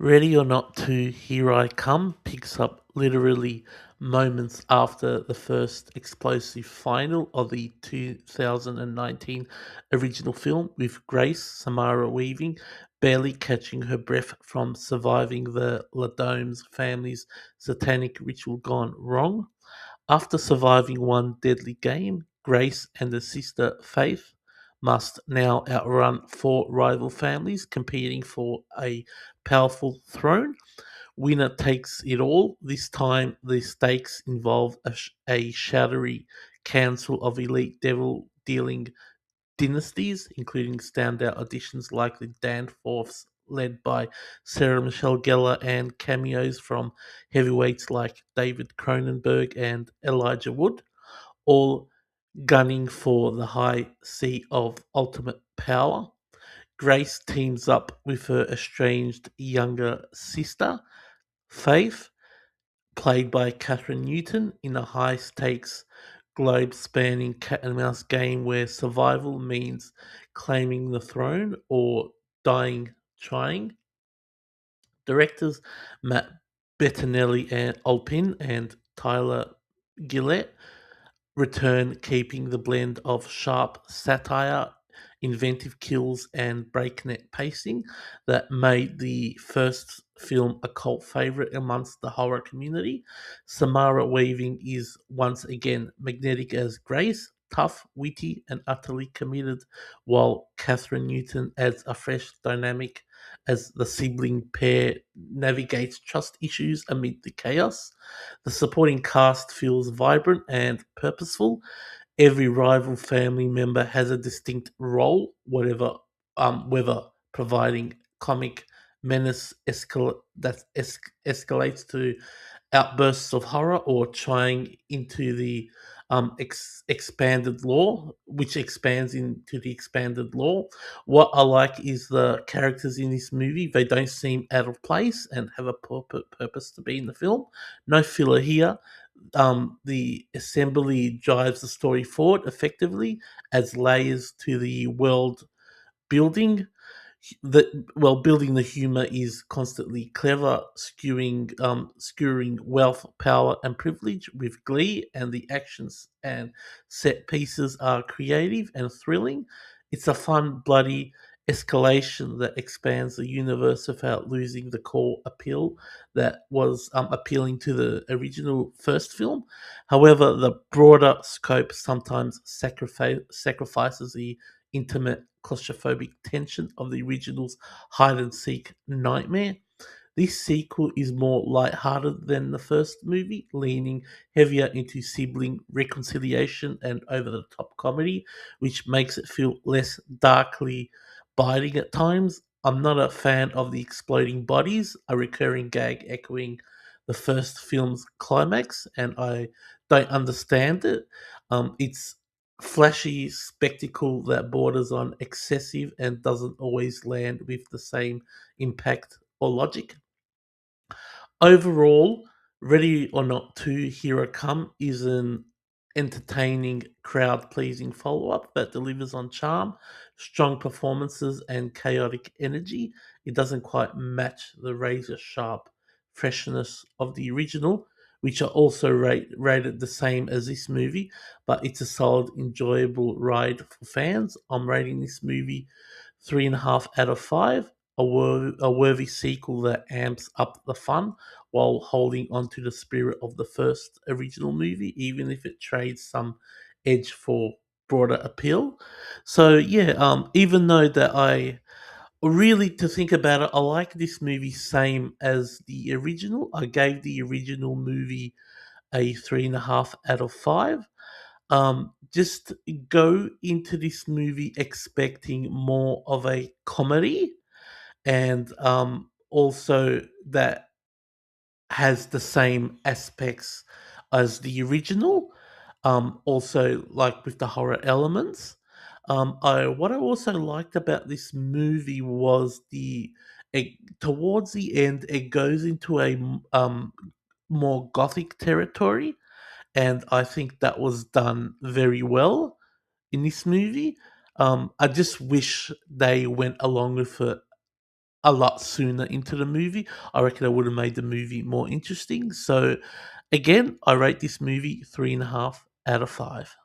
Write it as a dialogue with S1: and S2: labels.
S1: Ready or Not 2 Here I Come picks up literally moments after the first explosive final of the 2019 original film, with Grace Samara Weaving barely catching her breath from surviving the Ladome's family's satanic ritual gone wrong. After surviving one deadly game, Grace and her sister Faith must now outrun four rival families competing for a powerful throne. Winner takes it all. This time, the stakes involve a shadowy council of elite devil dealing dynasties, including standout additions like the Danforths, led by Sarah Michelle Gellar, and cameos from heavyweights like David Cronenberg and Elijah Wood, all gunning for the high seat of ultimate power. Grace teams up with her estranged younger sister, Faith, played by Catherine Newton, in a high stakes, globe spanning cat and mouse game where survival means claiming the throne or dying trying. Directors Matt Bettinelli and Alpin and Tyler Gillette return, keeping the blend of sharp satire, inventive kills, and breakneck pacing that made the first film a cult favorite amongst the horror community. Samara Weaving is once again magnetic as Grace, tough, witty, and utterly committed, while Catherine Newton adds a fresh dynamic as the sibling pair navigates trust issues amid the chaos. The supporting cast feels vibrant and purposeful. Every rival family member has a distinct role, whether providing comic menace escalates to outbursts of horror or trying into the expanded lore, which expands into the expanded lore. What I like is the characters in this movie. They don't seem out of place and have a purpose to be in the film. No filler here. The assembly drives the story forward effectively, adds layers to the world building. Building the humor is constantly clever, skewering wealth, power, and privilege with glee, and the actions and set pieces are creative and thrilling. It's a fun, bloody escalation that expands the universe without losing the core appeal that was appealing to the original first film. However, the broader scope sometimes sacrifices the intimate claustrophobic tension of the original's hide and seek nightmare. This sequel is more light-hearted than the first movie, leaning heavier into sibling reconciliation and over-the-top comedy, which makes it feel less darkly biting at times. I'm not a fan of the exploding bodies, a recurring gag echoing the first film's climax, and I don't understand it. It's flashy spectacle that borders on excessive and doesn't always land with the same impact or logic. Overall, Ready or Not 2 Here I Come is an entertaining, crowd pleasing follow up that delivers on charm, strong performances, and chaotic energy. It doesn't quite match the razor sharp freshness of the original, which are also rated the same as this movie, but it's a solid, enjoyable ride for fans. I'm rating this movie 3.5 out of 5, a worthy sequel that amps up the fun while holding on to the spirit of the first original movie, even if it trades some edge for broader appeal. So yeah, even though that I really, to think about it, I like this movie same as the original. I gave the original movie a 3.5 out of 5. Just go into this movie expecting more of a comedy, and also that has the same aspects as the original. Also, like with the horror elements. What I also liked about this movie was it, towards the end it goes into a more gothic territory, and I think that was done very well in this movie. I just wish they went along with it a lot sooner into the movie, I reckon I would have made the movie more interesting. So again, I rate this movie 3.5 out of 5.